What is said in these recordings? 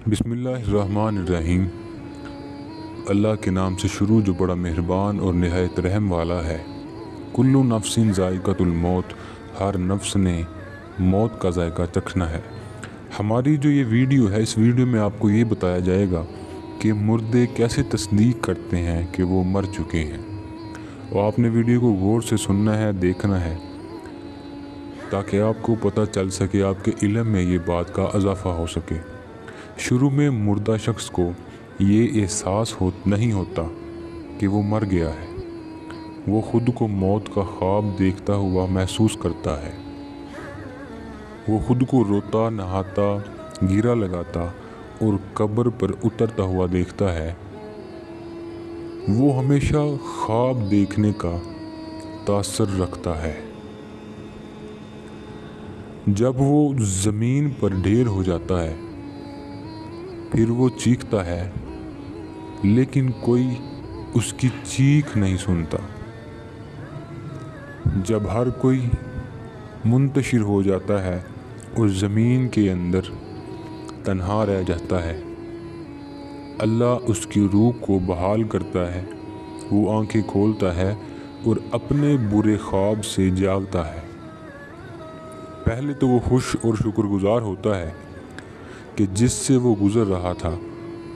بسم اللہ الرحمن الرحیم۔ اللہ کے نام سے شروع جو بڑا مہربان اور نہایت رحم والا ہے۔ کل نفس ذائقۃ الموت، ہر نفس نے موت کا ذائقہ چکھنا ہے۔ ہماری جو یہ ویڈیو ہے، اس ویڈیو میں آپ کو یہ بتایا جائے گا کہ مردے کیسے تصدیق کرتے ہیں کہ وہ مر چکے ہیں، اور آپ نے ویڈیو کو غور سے سننا ہے، دیکھنا ہے، تاکہ آپ کو پتہ چل سکے، آپ کے علم میں یہ بات کا اضافہ ہو سکے۔ شروع میں مردہ شخص کو یہ احساس نہیں ہوتا کہ وہ مر گیا ہے۔ وہ خود کو موت کا خواب دیکھتا ہوا محسوس کرتا ہے۔ وہ خود کو روتا، نہاتا، گیرا لگاتا اور قبر پر اترتا ہوا دیکھتا ہے۔ وہ ہمیشہ خواب دیکھنے کا تاثر رکھتا ہے۔ جب وہ زمین پر ڈھیر ہو جاتا ہے، پھر وہ چیختا ہے، لیکن کوئی اس کی چیخ نہیں سنتا۔ جب ہر کوئی منتشر ہو جاتا ہے اور زمین کے اندر تنہا رہ جاتا ہے، اللہ اس کی روح کو بحال کرتا ہے۔ وہ آنکھیں کھولتا ہے اور اپنے برے خواب سے جاگتا ہے۔ پہلے تو وہ خوش اور شکر گزار ہوتا ہے کہ جس سے وہ گزر رہا تھا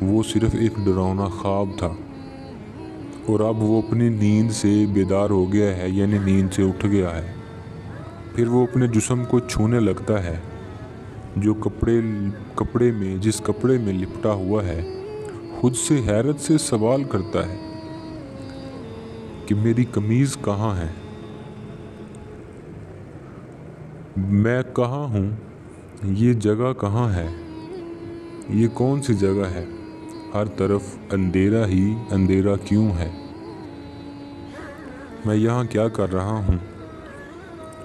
وہ صرف ایک ڈراؤنا خواب تھا، اور اب وہ اپنی نیند سے بیدار ہو گیا ہے، یعنی نیند سے اٹھ گیا ہے۔ پھر وہ اپنے جسم کو چھونے لگتا ہے، جو جس کپڑے میں لپٹا ہوا ہے۔ خود سے حیرت سے سوال کرتا ہے کہ میری قمیض کہاں ہے؟ میں کہاں ہوں؟ یہ جگہ کہاں ہے؟ یہ کون سی جگہ ہے؟ ہر طرف اندھیرا ہی اندھیرا کیوں ہے؟ میں یہاں کیا کر رہا ہوں؟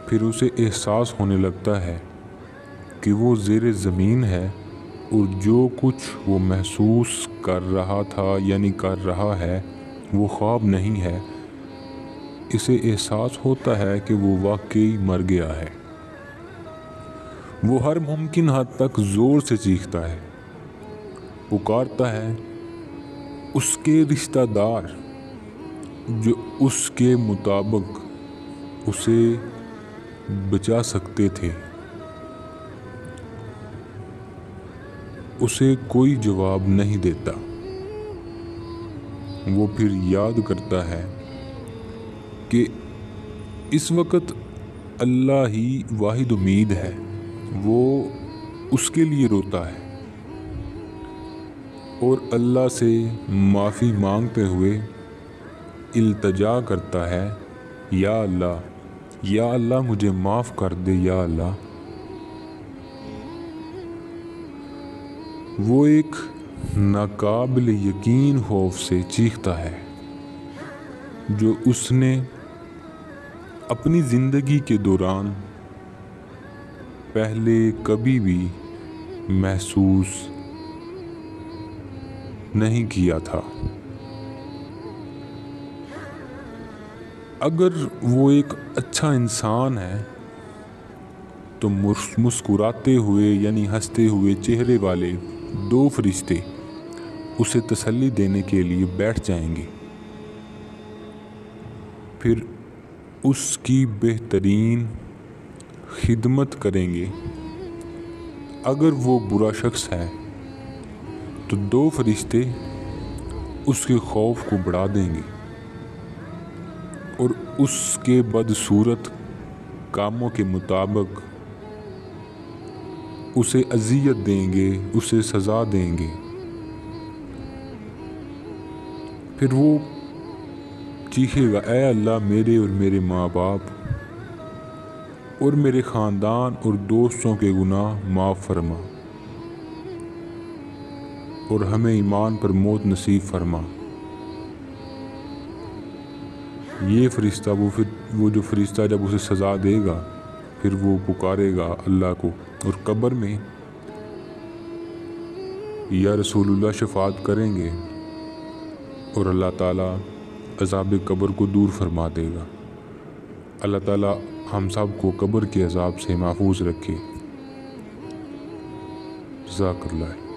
پھر اسے احساس ہونے لگتا ہے کہ وہ زیر زمین ہے، اور جو کچھ وہ محسوس کر رہا تھا، یعنی کر رہا ہے، وہ خواب نہیں ہے۔ اسے احساس ہوتا ہے کہ وہ واقعی مر گیا ہے۔ وہ ہر ممکن حد تک زور سے چیختا ہے، پکارتا ہے اس کے رشتہ دار جو اس کے مطابق اسے بچا سکتے تھے۔ اسے کوئی جواب نہیں دیتا۔ وہ پھر یاد کرتا ہے کہ اس وقت اللہ ہی واحد امید ہے۔ وہ اس کے لیے روتا ہے اور اللہ سے معافی مانگتے ہوئے التجا کرتا ہے، یا اللہ مجھے معاف کر دے، یا اللہ۔ وہ ایک ناقابل یقین خوف سے چیختا ہے جو اس نے اپنی زندگی کے دوران پہلے کبھی بھی محسوس نہیں کیا تھا۔ اگر وہ ایک اچھا انسان ہے تو مسکراتے ہوئے، یعنی ہنستے ہوئے چہرے والے دو فرشتے اسے تسلی دینے کے لیے بیٹھ جائیں گے، پھر اس کی بہترین خدمت کریں گے۔ اگر وہ برا شخص ہے تو دو فرشتے اس کے خوف کو بڑھا دیں گے اور اس کے بدصورت کاموں کے مطابق اسے اذیت دیں گے، اسے سزا دیں گے۔ پھر وہ چیخے گا، اے اللہ، میرے اور میرے ماں باپ اور میرے خاندان اور دوستوں کے گناہ معاف فرما، اور ہمیں ایمان پر موت نصیب فرما۔ یہ فرشتہ وہ جو فرشتہ جب اسے سزا دے گا، پھر وہ پکارے گا اللہ کو، اور قبر میں یا رسول اللہ شفاعت کریں گے، اور اللہ تعالیٰ عذاب قبر کو دور فرما دے گا۔ اللہ تعالیٰ ہم سب کو قبر کے عذاب سے محفوظ رکھے۔ جزاک اللہ۔